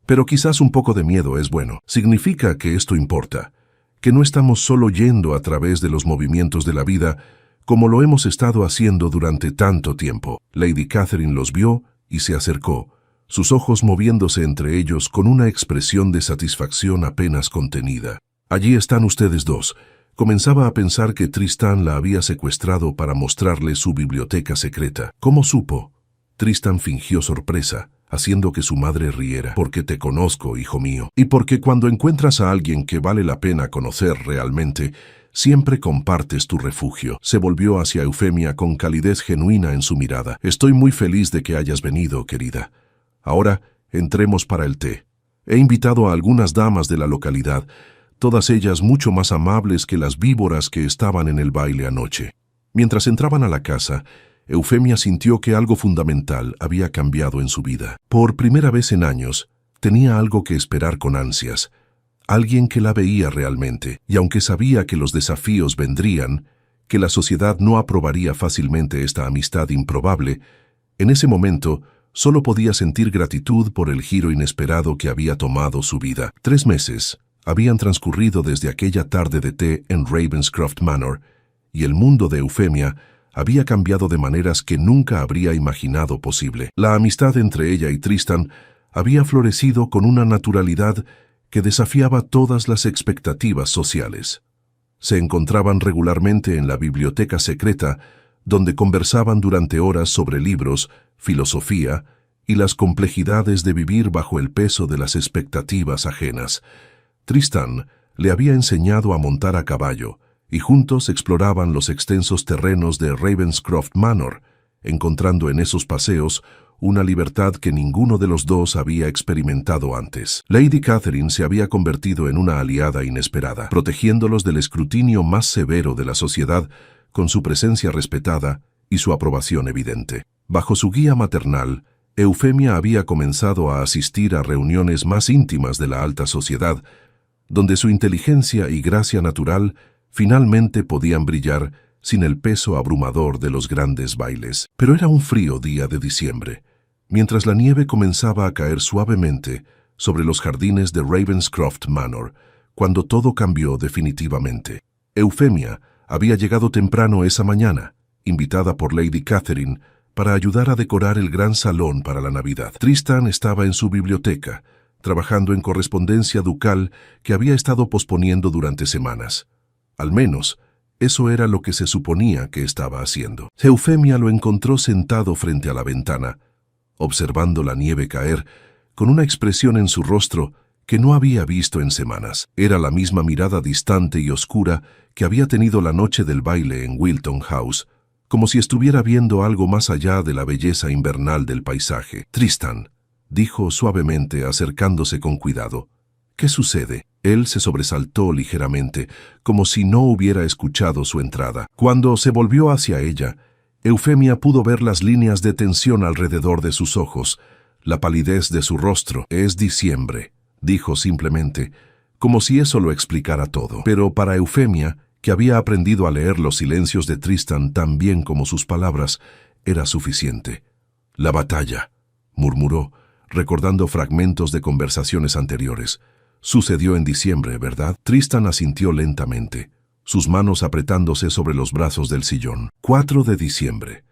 «Pero quizás un poco de miedo es bueno. Significa que esto importa, que no estamos solo yendo a través de los movimientos de la vida, como lo hemos estado haciendo durante tanto tiempo». Lady Catherine los vio y se acercó, sus ojos moviéndose entre ellos con una expresión de satisfacción apenas contenida. «Allí están ustedes dos». Comenzaba a pensar que Tristan la había secuestrado para mostrarle su biblioteca secreta. «¿Cómo supo?». Tristan fingió sorpresa, haciendo que su madre riera. «Porque te conozco, hijo mío, y porque cuando encuentras a alguien que vale la pena conocer realmente, siempre compartes tu refugio». Se volvió hacia Eufemia con calidez genuina en su mirada. «Estoy muy feliz de que hayas venido, querida. Ahora, entremos para el té. He invitado a algunas damas de la localidad, todas ellas mucho más amables que las víboras que estaban en el baile anoche». Mientras entraban a la casa, Eufemia sintió que algo fundamental había cambiado en su vida. Por primera vez en años, tenía algo que esperar con ansias, alguien que la veía realmente, y aunque sabía que los desafíos vendrían, que la sociedad no aprobaría fácilmente esta amistad improbable, en ese momento solo podía sentir gratitud por el giro inesperado que había tomado su vida. 3 meses habían transcurrido desde aquella tarde de té en Ravenscroft Manor, y el mundo de Eufemia había cambiado de maneras que nunca habría imaginado posible. La amistad entre ella y Tristan había florecido con una naturalidad que desafiaba todas las expectativas sociales. Se encontraban regularmente en la biblioteca secreta, donde conversaban durante horas sobre libros, filosofía y las complejidades de vivir bajo el peso de las expectativas ajenas. Tristan le había enseñado a montar a caballo, y juntos exploraban los extensos terrenos de Ravenscroft Manor, encontrando en esos paseos una libertad que ninguno de los dos había experimentado antes. Lady Catherine se había convertido en una aliada inesperada, protegiéndolos del escrutinio más severo de la sociedad con su presencia respetada y su aprobación evidente. Bajo su guía maternal, Eufemia había comenzado a asistir a reuniones más íntimas de la alta sociedad, donde su inteligencia y gracia natural finalmente podían brillar sin el peso abrumador de los grandes bailes. Pero era un frío día de diciembre, mientras la nieve comenzaba a caer suavemente sobre los jardines de Ravenscroft Manor, cuando todo cambió definitivamente. Eufemia había llegado temprano esa mañana, invitada por Lady Catherine, para ayudar a decorar el gran salón para la Navidad. Tristan estaba en su biblioteca, trabajando en correspondencia ducal que había estado posponiendo durante semanas. Al menos, eso era lo que se suponía que estaba haciendo. Eufemia lo encontró sentado frente a la ventana, observando la nieve caer, con una expresión en su rostro que no había visto en semanas. Era la misma mirada distante y oscura que había tenido la noche del baile en Wilton House, como si estuviera viendo algo más allá de la belleza invernal del paisaje. «Tristan», dijo suavemente acercándose con cuidado. «¿Qué sucede?» Él se sobresaltó ligeramente, como si no hubiera escuchado su entrada. Cuando se volvió hacia ella, Eufemia pudo ver las líneas de tensión alrededor de sus ojos, la palidez de su rostro. «Es diciembre», dijo simplemente, como si eso lo explicara todo. Pero para Eufemia, que había aprendido a leer los silencios de Tristan tan bien como sus palabras, era suficiente. «La batalla», murmuró, recordando fragmentos de conversaciones anteriores. «Sucedió en diciembre, ¿verdad?» Tristan asintió lentamente, sus manos apretándose sobre los brazos del sillón. 4 de diciembre.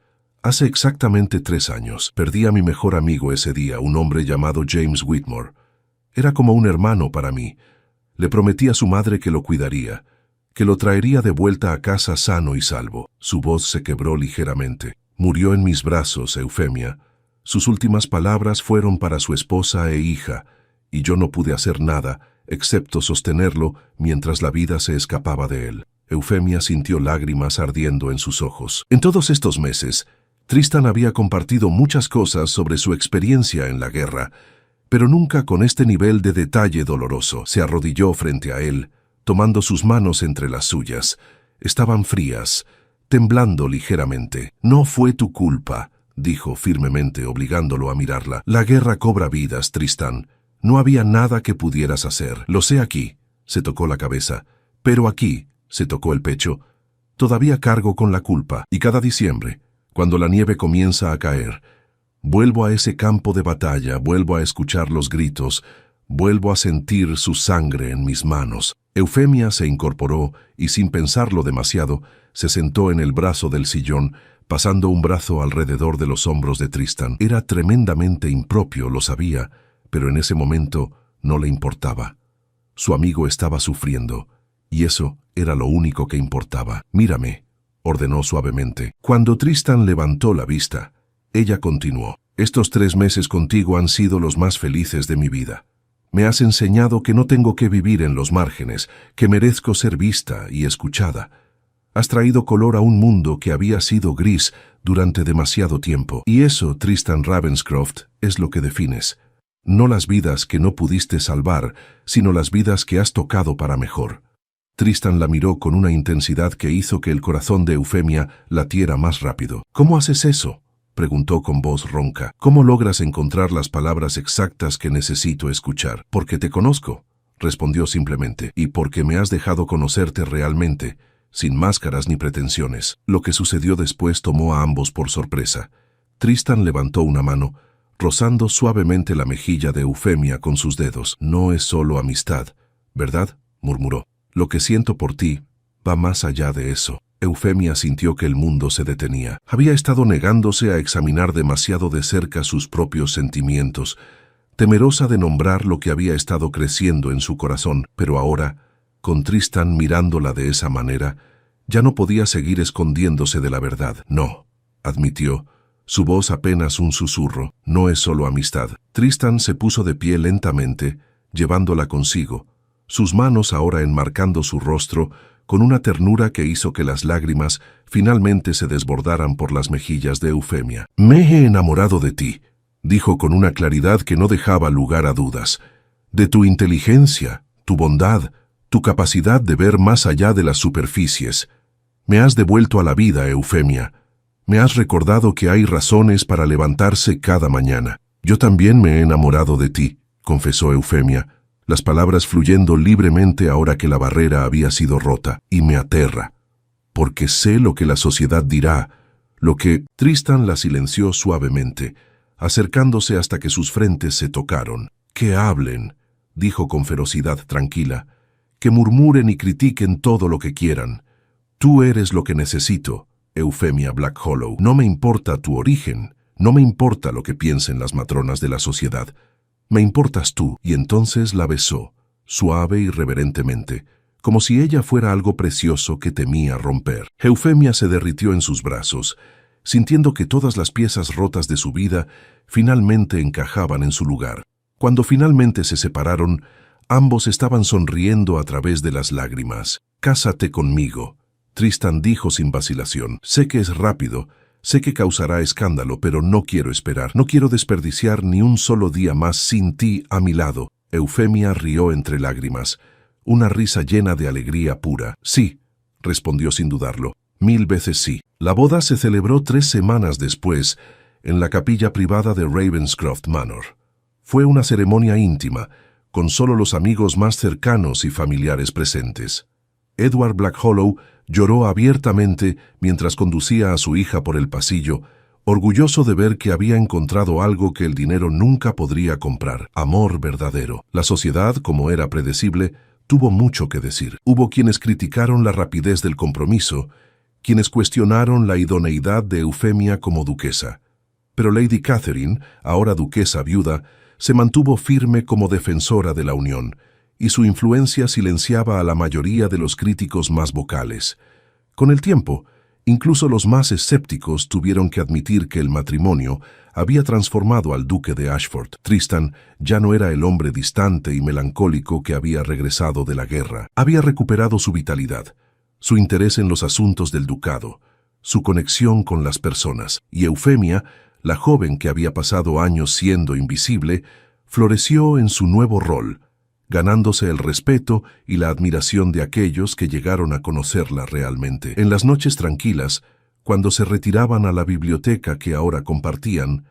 Hace exactamente 3 años. Perdí a mi mejor amigo ese día, un hombre llamado James Whitmore. Era como un hermano para mí. Le prometí a su madre que lo cuidaría, que lo traería de vuelta a casa sano y salvo. Su voz se quebró ligeramente. «Murió en mis brazos, Eufemia. Sus últimas palabras fueron para su esposa e hija, y yo no pude hacer nada, excepto sostenerlo mientras la vida se escapaba de él». Eufemia sintió lágrimas ardiendo en sus ojos. En todos estos meses, Tristan había compartido muchas cosas sobre su experiencia en la guerra, pero nunca con este nivel de detalle doloroso. Se arrodilló frente a él, tomando sus manos entre las suyas. Estaban frías, temblando ligeramente. «No fue tu culpa», dijo firmemente, obligándolo a mirarla. «La guerra cobra vidas, Tristan. No había nada que pudieras hacer. Lo sé aquí», se tocó la cabeza, «pero aquí», se tocó el pecho, «todavía cargo con la culpa. Y cada diciembre, cuando la nieve comienza a caer, vuelvo a ese campo de batalla, vuelvo a escuchar los gritos, vuelvo a sentir su sangre en mis manos». Eufemia se incorporó y, sin pensarlo demasiado, se sentó en el brazo del sillón, pasando un brazo alrededor de los hombros de Tristan. Era tremendamente impropio, lo sabía, pero en ese momento no le importaba. Su amigo estaba sufriendo, y eso era lo único que importaba. «Mírame», ordenó suavemente. Cuando Tristan levantó la vista, ella continuó. «Estos 3 meses contigo han sido los más felices de mi vida. Me has enseñado que no tengo que vivir en los márgenes, que merezco ser vista y escuchada. Has traído color a un mundo que había sido gris durante demasiado tiempo. Y eso, Tristan Ravenscroft, es lo que defines. No las vidas que no pudiste salvar, sino las vidas que has tocado para mejor». Tristan la miró con una intensidad que hizo que el corazón de Eufemia latiera más rápido. «¿Cómo haces eso?», preguntó con voz ronca. «¿Cómo logras encontrar las palabras exactas que necesito escuchar?» «Porque te conozco», respondió simplemente, «y porque me has dejado conocerte realmente, sin máscaras ni pretensiones». Lo que sucedió después tomó a ambos por sorpresa. Tristan levantó una mano, rozando suavemente la mejilla de Eufemia con sus dedos. «No es solo amistad, ¿verdad?», murmuró. «Lo que siento por ti va más allá de eso». Eufemia sintió que el mundo se detenía. Había estado negándose a examinar demasiado de cerca sus propios sentimientos, temerosa de nombrar lo que había estado creciendo en su corazón, pero ahora, con Tristan mirándola de esa manera, ya no podía seguir escondiéndose de la verdad. «No», admitió, su voz apenas un susurro. «No es solo amistad». Tristan se puso de pie lentamente, llevándola consigo, sus manos ahora enmarcando su rostro, con una ternura que hizo que las lágrimas finalmente se desbordaran por las mejillas de Eufemia. «Me he enamorado de ti», dijo con una claridad que no dejaba lugar a dudas. De tu inteligencia, tu bondad, tu capacidad de ver más allá de las superficies. Me has devuelto a la vida, Eufemia. Me has recordado que hay razones para levantarse cada mañana. Yo también me he enamorado de ti, confesó Eufemia, las palabras fluyendo libremente ahora que la barrera había sido rota, y me aterra, porque sé lo que la sociedad dirá, lo que... Tristan la silenció suavemente, acercándose hasta que sus frentes se tocaron. Que hablen, dijo con ferocidad tranquila, que murmuren y critiquen todo lo que quieran. Tú eres lo que necesito, Eufemia Blackhollow. No me importa tu origen, no me importa lo que piensen las matronas de la sociedad. Me importas tú. Y entonces la besó, suave y reverentemente, como si ella fuera algo precioso que temía romper. Eufemia se derritió en sus brazos, sintiendo que todas las piezas rotas de su vida finalmente encajaban en su lugar. Cuando finalmente se separaron, ambos estaban sonriendo a través de las lágrimas. «Cásate conmigo», Tristan dijo sin vacilación. «Sé que es rápido, sé que causará escándalo, pero no quiero esperar. No quiero desperdiciar ni un solo día más sin ti a mi lado». Eufemia rió entre lágrimas, una risa llena de alegría pura. «Sí», respondió sin dudarlo, «1000 veces sí». La boda se celebró 3 semanas después, en la capilla privada de Ravenscroft Manor. Fue una ceremonia íntima, con solo los amigos más cercanos y familiares presentes. Edward Blackhollow lloró abiertamente mientras conducía a su hija por el pasillo, orgulloso de ver que había encontrado algo que el dinero nunca podría comprar: amor verdadero. La sociedad, como era predecible, tuvo mucho que decir. Hubo quienes criticaron la rapidez del compromiso, quienes cuestionaron la idoneidad de Eufemia como duquesa. Pero Lady Catherine, ahora duquesa viuda, se mantuvo firme como defensora de la unión, y su influencia silenciaba a la mayoría de los críticos más vocales. Con el tiempo, incluso los más escépticos tuvieron que admitir que el matrimonio había transformado al duque de Ashford. Tristan ya no era el hombre distante y melancólico que había regresado de la guerra. Había recuperado su vitalidad, su interés en los asuntos del ducado, su conexión con las personas, y Eufemia, la joven que había pasado años siendo invisible, floreció en su nuevo rol, ganándose el respeto y la admiración de aquellos que llegaron a conocerla realmente. En las noches tranquilas, cuando se retiraban a la biblioteca que ahora compartían,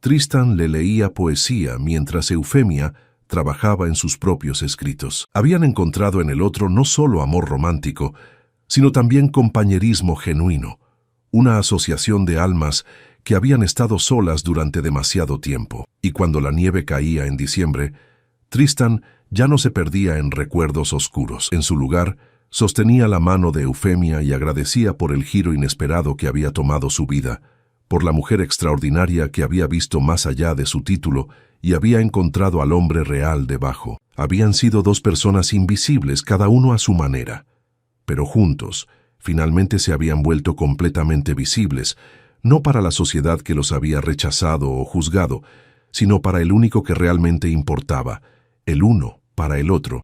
Tristan le leía poesía mientras Eufemia trabajaba en sus propios escritos. Habían encontrado en el otro no solo amor romántico, sino también compañerismo genuino, una asociación de almas que habían estado solas durante demasiado tiempo. Y cuando la nieve caía en diciembre, Tristan ya no se perdía en recuerdos oscuros. En su lugar, sostenía la mano de Eufemia y agradecía por el giro inesperado que había tomado su vida, por la mujer extraordinaria que había visto más allá de su título y había encontrado al hombre real debajo. Habían sido 2 personas invisibles, cada uno a su manera, pero juntos, finalmente se habían vuelto completamente visibles, no para la sociedad que los había rechazado o juzgado, sino para el único que realmente importaba, el uno para el otro.